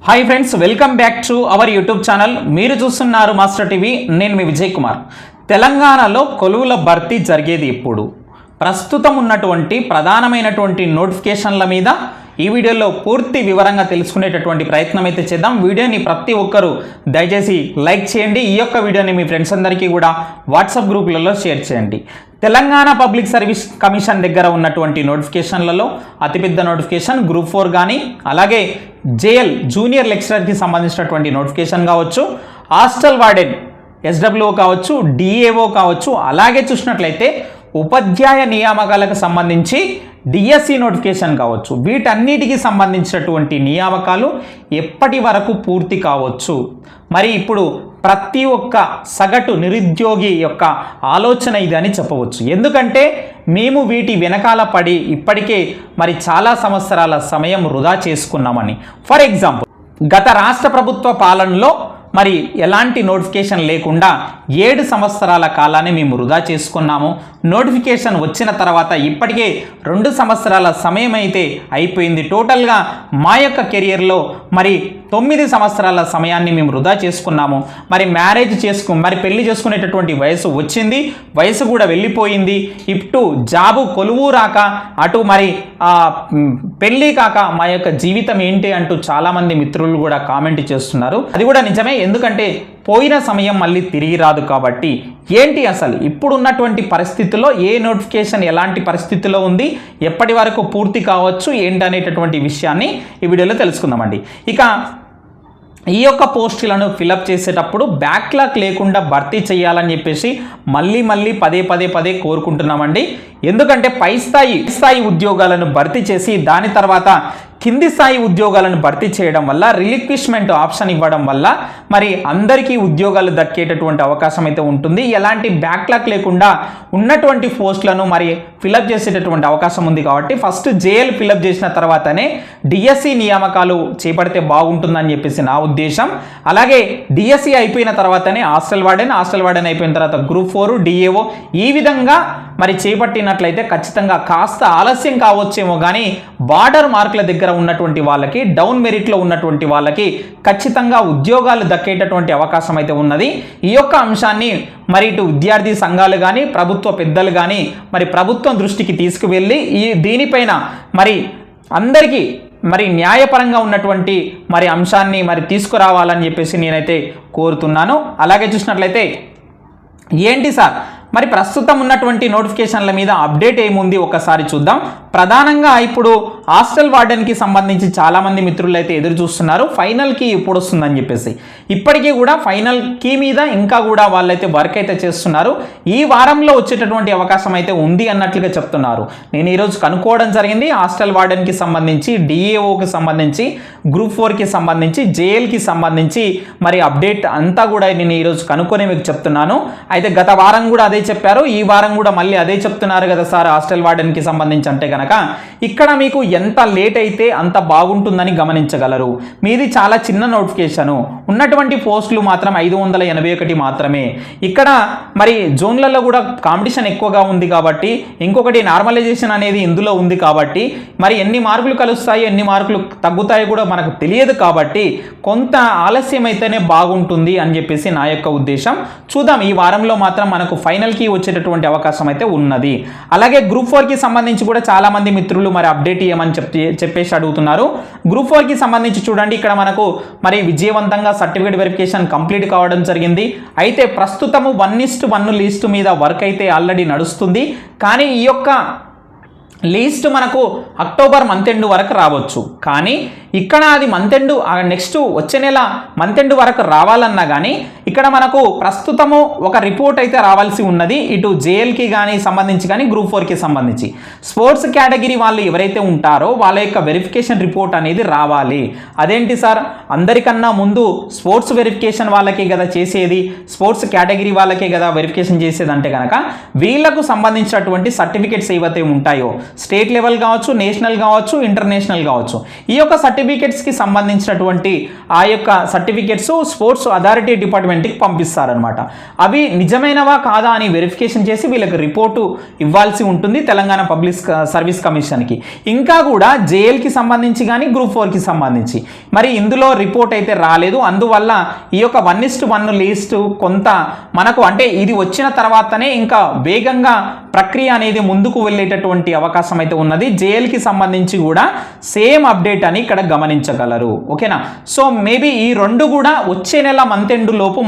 Hi friends, welcome back to our YouTube channel. మీరు చూస్తున్నారు master TV. నేను మీ విజయ్ కుమార్. తెలంగాణలో కొలువుల భర్తీ జరిగేది ఇప్పుడు ప్రస్తుతం ఉన్నటువంటి ప్రధానమైనటువంటి నోటిఫికేషన్ల మీద ఈ వీడియోలో పూర్తి వివరంగా తెలుసుకునేటటువంటి ప్రయత్నం అయితే చేద్దాం. వీడియోని ప్రతి ఒక్కరూ దయచేసి లైక్ చేయండి. ఈ యొక్క వీడియోని మీ ఫ్రెండ్స్ అందరికీ కూడా వాట్సాప్ గ్రూపులలో షేర్ చేయండి. తెలంగాణ పబ్లిక్ సర్వీస్ కమిషన్ దగ్గర ఉన్నటువంటి నోటిఫికేషన్లలో అతిపెద్ద నోటిఫికేషన్ గ్రూప్ 4 కానీ, అలాగే జేఎల్ జూనియర్ లెక్చరర్కి సంబంధించినటువంటి నోటిఫికేషన్ కావచ్చు, హాస్టల్ వార్డెన్ ఎస్డబ్ల్యూఓ కావచ్చు, డిఏఓ కావచ్చు, అలాగే చూసినట్లయితే ఉపాధ్యాయ నియామకాలకు సంబంధించి డిఎస్సి నోటిఫికేషన్ కావచ్చు. వీటన్నిటికీ సంబంధించినటువంటి నియామకాలు ఎప్పటి వరకు పూర్తి కావచ్చు? మరి ఇప్పుడు ప్రతి ఒక్క సగటు నిరుద్యోగి యొక్క ఆలోచన ఇది అని చెప్పవచ్చు. ఎందుకంటే మేము వీటి వెనకాల పడి ఇప్పటికే మరి చాలా సంవత్సరాల సమయం వృధా చేసుకున్నామని. ఫర్ ఎగ్జాంపుల్, గత రాష్ట్ర ప్రభుత్వ పాలనలో మరి ఎలాంటి నోటిఫికేషన్ లేకుండా 7 సంవత్సరాల కాలాన్ని మేము వృధా చేసుకున్నాము. నోటిఫికేషన్ వచ్చిన తర్వాత ఇప్పటికే 2 సంవత్సరాల సమయం అయితే అయిపోయింది. టోటల్గా మా యొక్క కెరియర్లో మరి 9 సంవత్సరాల సమయాన్ని మేము వృధా చేసుకున్నాము. మరి మరి పెళ్లి చేసుకునేటటువంటి వయసు వచ్చింది, వయసు కూడా వెళ్ళిపోయింది. ఇటు జాబు కొలువు రాక, అటు మరి పెళ్ళి కాక మా యొక్క జీవితం ఏంటి అంటూ చాలామంది మిత్రులు కూడా కామెంట్ చేస్తున్నారు. అది కూడా నిజమే. ఎందుకంటే పోయిన సమయం మళ్ళీ తిరిగి రాదు. కాబట్టి ఏంటి అసలు ఇప్పుడున్నటువంటి పరిస్థితుల్లో ఏ నోటిఫికేషన్ ఎలాంటి పరిస్థితుల్లో ఉంది, ఎప్పటి వరకు పూర్తి కావచ్చు ఏంటనేటటువంటి విషయాన్ని ఈ వీడియోలో తెలుసుకుందామండి. ఇక ఈ యొక్క పోస్టులను ఫిలప్ చేసేటప్పుడు బ్యాక్లాగ్ లేకుండా భర్తీ చేయాలని చెప్పేసి మళ్ళీ పదే కోరుకుంటున్నామండి. ఎందుకంటే పై స్థాయి ఉద్యోగాలను భర్తీ చేసి దాని తర్వాత కింది స్థాయి ఉద్యోగాలను భర్తీ చేయడం వల్ల రిలిక్విష్మెంట్ ఆప్షన్ ఇవ్వడం వల్ల మరి అందరికీ ఉద్యోగాలు దక్కేటటువంటి అవకాశం అయితే ఉంటుంది. ఎలాంటి బ్యాక్లాగ్ లేకుండా ఉన్నటువంటి పోస్టులను మరి ఫిలప్ చేసేటటువంటి అవకాశం ఉంది. కాబట్టి ఫస్ట్ జేఎల్ ఫిలప్ చేసిన తర్వాతనే డిఎస్సి నియామకాలు చేపడితే బాగుంటుందని చెప్పేసి నా ఉద్దేశం. అలాగే డిఎస్సి అయిపోయిన తర్వాతనే హాస్టల్ వార్డెన్ అయిపోయిన తర్వాత గ్రూప్ 4 డిఏఓ ఈ విధంగా మరి చేపట్టినట్లయితే ఖచ్చితంగా కాస్త ఆలస్యం కావచ్చేమో కానీ బార్డర్ మార్కుల దగ్గర ఉన్నటువంటి వాళ్ళకి, డౌన్ మెరిట్లో ఉన్నటువంటి వాళ్ళకి ఖచ్చితంగా ఉద్యోగాలు దక్కేటటువంటి అవకాశం అయితే ఉన్నది. ఈ యొక్క అంశాన్ని మరి ఇటు విద్యార్థి సంఘాలు కానీ, ప్రభుత్వ పెద్దలు కానీ మరి ప్రభుత్వం దృష్టికి తీసుకువెళ్ళి దీనిపైన మరి అందరికీ మరి న్యాయపరంగా ఉన్నటువంటి మరి అంశాన్ని మరి తీసుకురావాలని చెప్పేసి నేనైతే కోరుతున్నాను. అలాగే చూసినట్లయితే ఏంటి సార్ మరి ప్రస్తుతం ఉన్నటువంటి నోటిఫికేషన్ల మీద అప్డేట్ ఏముంది ఒకసారి చూద్దాం. ప్రధానంగా ఇప్పుడు హాస్టల్ వార్డెన్కి సంబంధించి చాలామంది మిత్రులు అయితే ఎదురు చూస్తున్నారు ఫైనల్ కీ ఎప్పుడు వస్తుందని చెప్పేసి. ఇప్పటికీ కూడా ఫైనల్ కీ మీద ఇంకా కూడా వాళ్ళైతే వర్క్ అయితే చేస్తున్నారు. ఈ వారంలో వచ్చేటటువంటి అవకాశం అయితే ఉంది అన్నట్లుగా చెప్తున్నారు. నేను ఈరోజు కనుక్కోవడం జరిగింది. హాస్టల్ వార్డెన్కి సంబంధించి, డిఏఓకి సంబంధించి, గ్రూప్ 4కి సంబంధించి, జేఎల్కి సంబంధించి మరి అప్డేట్ అంతా కూడా నేను ఈరోజు కనుక్కొని మీకు చెప్తున్నాను. అయితే గత వారం కూడా అదే చెప్పారు, ఈ వారం కూడా మళ్ళీ అదే చెప్తున్నారు కదా సార్ హాస్టల్ వార్డెన్కి సంబంధించి అంటే కనుక ఇక్కడ మీకు ఎంత లేట్ అయితే అంత బాగుంటుందని గమనించగలరు. మీది చాలా చిన్న నోటిఫికేషను, ఉన్నటువంటి పోస్టులు మాత్రం 581 మాత్రమే. ఇక్కడ మరి జోన్లలో కూడా కాంపిటీషన్ ఎక్కువగా ఉంది కాబట్టి, ఇంకొకటి నార్మలైజేషన్ అనేది ఇందులో ఉంది కాబట్టి మరి ఎన్ని మార్కులు కలుస్తాయి ఎన్ని మార్కులు తగ్గుతాయి కూడా మనకు తెలియదు. కాబట్టి కొంత ఆలస్యం అయితేనే బాగుంటుంది అని చెప్పేసి నా యొక్క ఉద్దేశం. చూద్దాం, ఈ వారంలో మాత్రం మనకు ఫైనల్కి వచ్చేటటువంటి అవకాశం అయితే ఉన్నది. అలాగే గ్రూప్ 4కి సంబంధించి కూడా చాలా మంది మిత్రులు మరి అప్డేట్ ఇవ్వమని చెప్పేసి అడుగుతున్నారు. గ్రూప్ 4కి సంబంధించి చూడండి, ఇక్కడ మనకు మరి విజయవంతంగా సర్టిఫికేట్ వెరిఫికేషన్ కంప్లీట్ కావడం జరిగింది. అయితే ప్రస్తుతము 1:1 లిస్టు మీద వర్క్ అయితే ఆల్రెడీ నడుస్తుంది. కానీ ఈ యొక్క లీస్ట్ మనకు అక్టోబర్ మంత్ ఎండ్ వరకు రావచ్చు. కానీ ఇక్కడ అది మంత్ ఎండ్ నెక్స్ట్ వచ్చే నెల మంత్ ఎండ్ వరకు రావాలన్నా కానీ ఇక్కడ మనకు ప్రస్తుతము ఒక రిపోర్ట్ అయితే రావాల్సి ఉన్నది. ఇటు జేఎల్కి కానీ సంబంధించి కానీ గ్రూప్ 4కి సంబంధించి స్పోర్ట్స్ కేటగిరీ వాళ్ళు ఎవరైతే ఉంటారో వాళ్ళ యొక్క వెరిఫికేషన్ రిపోర్ట్ అనేది రావాలి. అదేంటి సార్, అందరికన్నా ముందు స్పోర్ట్స్ వెరిఫికేషన్ వాళ్ళకే కదా చేసేది, స్పోర్ట్స్ కేటగిరీ వాళ్ళకే కదా వెరిఫికేషన్ చేసేది అంటే కనుక వీళ్లకు సంబంధించినటువంటి సర్టిఫికేట్స్ ఏవైతే ఉంటాయో స్టేట్ లెవెల్ కావచ్చు, నేషనల్ కావచ్చు, ఇంటర్నేషనల్ కావచ్చు. ఈ యొక్క సర్టిఫికెట్స్కి సంబంధించినటువంటి ఆ యొక్క సర్టిఫికెట్స్ స్పోర్ట్స్ అథారిటీ డిపార్ట్మెంట్కి పంపిస్తారనమాట. అవి నిజమైనవా కాదా అని వెరిఫికేషన్ చేసి వీళ్ళకి రిపోర్టు ఇవ్వాల్సి ఉంటుంది తెలంగాణ పబ్లిక్ సర్వీస్ కమిషన్కి. ఇంకా కూడా జేఎల్కి సంబంధించి కానీ గ్రూప్ 4కి సంబంధించి మరి ఇందులో రిపోర్ట్ అయితే రాలేదు. అందువల్ల ఈ యొక్క 1:1 లిస్ట్ కొంత మనకు అంటే ఇది వచ్చిన తర్వాతనే ఇంకా వేగంగా ప్రక్రియ అనేది ముందుకు వెళ్ళేటటువంటి అవకాశం అయితే ఉన్నది. జేఎల్కి సంబంధించి కూడా సేమ్ అప్డేట్ అని ఇక్కడ గమనించగలరు. ఓకేనా? సో మేబీ ఈ రెండు కూడా వచ్చే నెల మంత్ ఎండ్ లోపు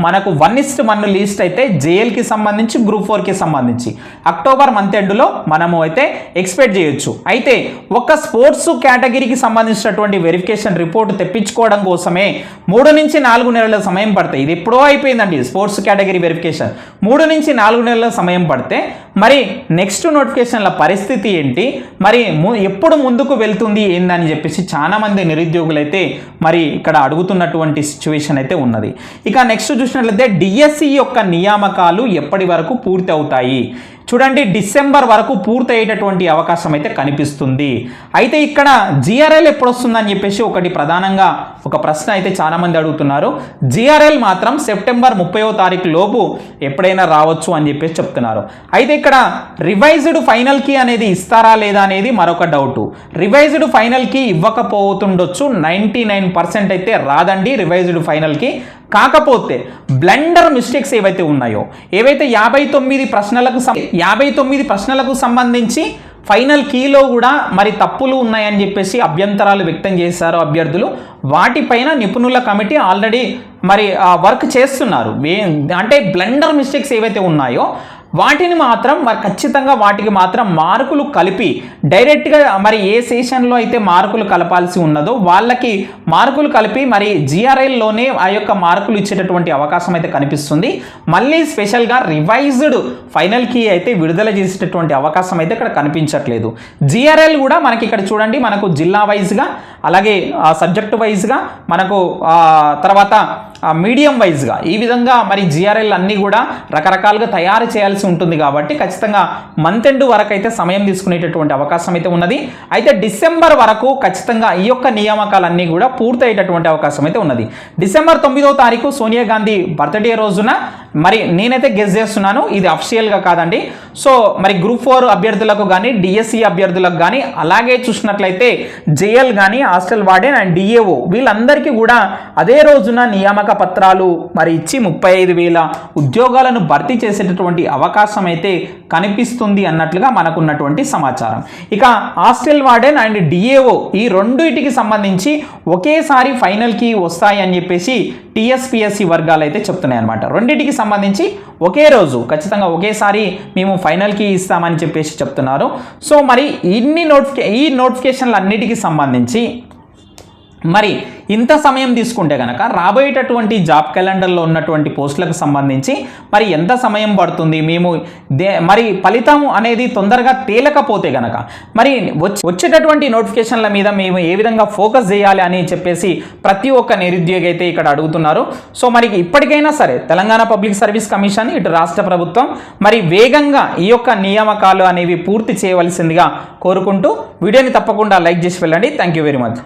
మనకు 1:1 లిస్ట్ అయితే జేఎల్కి సంబంధించి గ్రూప్ 4కి సంబంధించి అక్టోబర్ మంత్ ఎండ్లో మనము అయితే ఎక్స్పెక్ట్ చేయొచ్చు. అయితే ఒక స్పోర్ట్స్ కేటగిరీకి సంబంధించినటువంటి వెరిఫికేషన్ రిపోర్ట్ తెప్పించుకోవడం కోసమే 3 నుంచి 4 నెలల సమయం పడతాయి. ఇది ఎప్పుడో అయిపోయిందండి స్పోర్ట్స్ కేటగిరీ వెరిఫికేషన్. 3 నుంచి 4 నెలల సమయం పడితే మరి నెక్స్ట్ నోటిఫికేషన్ల పరిస్థితి ఏంటి, మరి ఎప్పుడు ముందుకు వెళ్తుంది ఏందని చెప్పేసి చాలా మంది నిరుద్యోగులు అయితే మరి ఇక్కడ అడుగుతున్నటువంటి సిచ్యువేషన్ అయితే ఉన్నది. ఇక నెక్స్ట్ చూసినట్లయితే డిఎస్సి యొక్క నియామకాలు ఎప్పటి వరకు పూర్తి అవుతాయి? చూడండి, డిసెంబర్ వరకు పూర్తయ్యేటటువంటి అవకాశం అయితే కనిపిస్తుంది. అయితే ఇక్కడ జిఆర్ఎల్ ఎప్పుడు వస్తుందని చెప్పేసి ఒకటి ప్రధానంగా ఒక ప్రశ్న అయితే చాలా మంది అడుగుతున్నారు. జిఆర్ఎల్ మాత్రం సెప్టెంబర్ 30వ తారీఖు లోపు ఎప్పుడైనా రావచ్చు అని చెప్పేసి చెప్తున్నారు. అయితే ఇక్కడ రివైజ్డ్ ఫైనల్ కీ అనేది ఇస్తారా లేదా అనేది మరొక డౌట్. రివైజ్డ్ ఫైనల్ కీ ఇవ్వకపోతుండొచ్చు, 99% అయితే రాదండి రివైజ్డ్ ఫైనల్ కీ. కాకపోతే బ్లండర్ మిస్టేక్స్ ఏవైతే ఉన్నాయో, ఏవైతే 59 ప్రశ్నలకు సంబంధించి ఫైనల్ కీలో కూడా మరి తప్పులు ఉన్నాయని చెప్పేసి అభ్యంతరాలు వ్యక్తం చేశారు అభ్యర్థులు. వాటిపైన నిపుణుల కమిటీ ఆల్రెడీ మరి వర్క్ చేస్తున్నారు. అంటే బ్లండర్ మిస్టేక్స్ ఏవైతే ఉన్నాయో వాటిని మాత్రం మరి ఖచ్చితంగా వాటికి మాత్రం మార్కులు కలిపి డైరెక్ట్గా మరి ఏ సెషన్లో అయితే మార్కులు కలపాల్సి ఉన్నదో వాళ్ళకి మార్కులు కలిపి మరి జిఆర్ఎల్లోనే ఆ యొక్క మార్కులు ఇచ్చేటటువంటి అవకాశం అయితే కనిపిస్తుంది. మళ్ళీ స్పెషల్గా రివైజ్డ్ ఫైనల్ కీ అయితే విడుదల చేసేటటువంటి అవకాశం అయితే ఇక్కడ కనిపించట్లేదు. జిఆర్ఎల్ కూడా మనకి ఇక్కడ చూడండి, మనకు జిల్లా వైజ్గా అలాగే సబ్జెక్టు వైజ్గా మనకు తర్వాత మీడియం వైజ్గా ఈ విధంగా మరి జిఆర్ఎల్ అన్నీ కూడా రకరకాలుగా తయారు చేయాల్సి ఉంటుంది. కాబట్టి ఖచ్చితంగా మంత్ ఎండ్ వరకు అయితే సమయం తీసుకునేటటువంటి అవకాశం అయితే ఉన్నది. అయితే డిసెంబర్ వరకు ఖచ్చితంగా ఈ యొక్క నియామకాలన్నీ కూడా పూర్తయ్యేటటువంటి అవకాశం అయితే ఉన్నది. డిసెంబర్ 9వ తారీఖు సోనియా గాంధీ బర్త్డే రోజున మరి నేనైతే గెస్ చేస్తున్నాను, ఇది అఫిషియల్గా కాదండి. సో మరి గ్రూప్ 4 అభ్యర్థులకు కానీ డిఎస్సి అభ్యర్థులకు కానీ అలాగే చూసినట్లయితే జేఎల్ కానీ హాస్టల్ వార్డెన్ అండ్ డిఏఓ వీళ్ళందరికీ కూడా అదే రోజున నియామక పత్రాలు మరి ఇచ్చి 35,000 ఉద్యోగాలను భర్తీ చేసేటటువంటి అవకాశం అయితే కనిపిస్తుంది అన్నట్లుగా మనకున్నటువంటి సమాచారం. ఇక హాస్టల్ వార్డెన్ అండ్ డిఏఓ ఈ రెండింటికి సంబంధించి ఒకేసారి ఫైనల్ కి వస్తాయి అని చెప్పేసి టీఎస్పీఎస్సీ వర్గాలు అయితే చెప్తున్నాయి అన్నమాట. రెండింటికి సంబంధించి ఒకే రోజు ఖచ్చితంగా ఒకేసారి మేము ఫైనల్కి ఇస్తామని చెప్పేసి చెప్తున్నారు. సో మరి ఈ నోటిఫికేషన్లు అన్నిటికీ సంబంధించి మరి ఇంత సమయం తీసుకుంటే కనుక రాబోయేటటువంటి జాబ్ క్యాలెండర్లో ఉన్నటువంటి పోస్టులకు సంబంధించి మరి ఎంత సమయం పడుతుంది, మేము మరి ఫలితం అనేది తొందరగా తేలకపోతే కనుక మరి వచ్చేటటువంటి నోటిఫికేషన్ల మీద మేము ఏ విధంగా ఫోకస్ చేయాలి అని చెప్పేసి ప్రతి ఒక్క నిరుద్యోగి అయితే ఇక్కడ అడుగుతున్నారు. సో మరి ఇప్పటికైనా సరే తెలంగాణ పబ్లిక్ సర్వీస్ కమిషన్ ఇటు రాష్ట్ర ప్రభుత్వం మరి వేగంగా ఈ యొక్క నియామకాలు అనేవి పూర్తి చేయవలసిందిగా కోరుకుంటూ వీడియోని తప్పకుండా లైక్ చేసి వెళ్ళండి. Thank you very much.